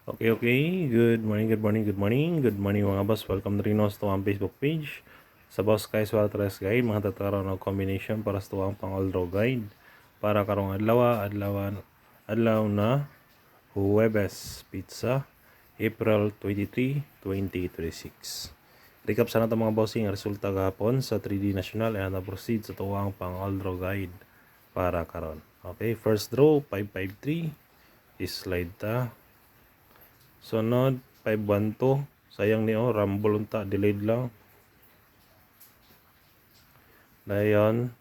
Okay, okay. Good morning, good morning, good morning. Good morning mga boss. Welcome rin sa tuwang Facebook page. Sa Boss Kais Waltres Guide, mga tataraw na combination para sa tuwang pang all draw guide. Para karong adlaw na Huwebes Pizza, April 23, 2026. Recap sana ito mga bossing, resulta gahapon sa 3D National and proceed sa tuwang pang all draw guide para karon. Okay, first draw 553 slide ta. Sunod, 512. Sayang ni rumble unta, delayed lang. Dayon,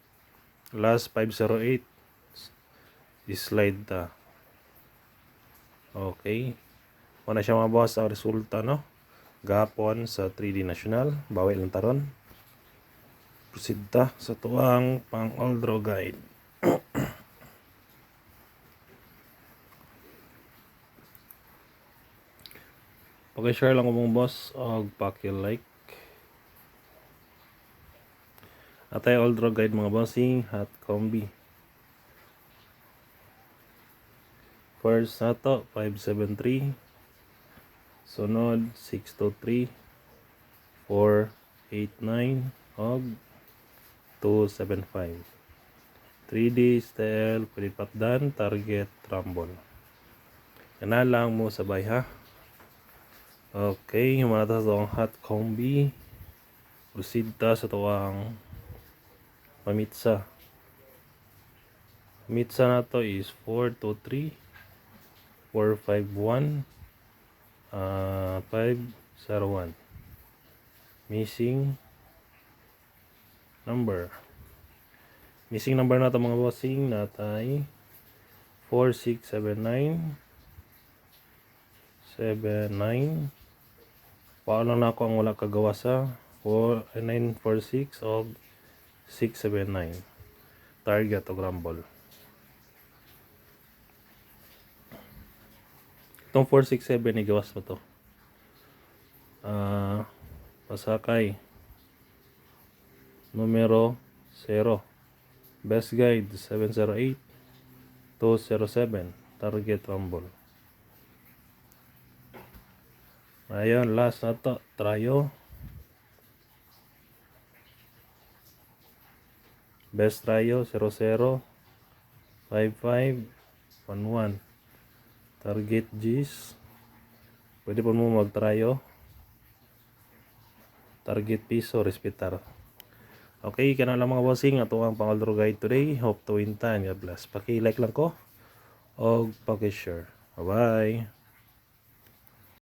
last 508. Slide ta. Okay. Muna siya mga boss ang resulta, no? Gapon sa 3D National. Bawi lang taron. Proceed ta sa tuwang pang all draw guide. Pag-share lang ko mong boss o paki-like. Atay all draw guide mga bossing, hot combi. First nato 573. Sunod 623, 489 og 275. 3D style palipatdan target rumble. Kana lang mo sabay ha. Okay, humana sa ang hot combi. Proceed ta sa tuwang pamitsa. Pamitsa na to is 423, 451, 501. Missing number na to mga bossing natay 4679 79. Paano na ako ang wala kagawa sa 4946 o 679 target o rumble. Itong 467 ni gawas mo to. Pasakay numero 0. Best guide 708 207 target rumble. Ayun, last na to, tryo. Best tryo 00 55 11 target G's. Pwede po mo mag-tryo. Target piso, respetar. Okay, kana lang mga bossing. Ato ang pang all draw guide today. Hope to win time. God bless. Paki-like lang ko. O paki-share. Bye-bye.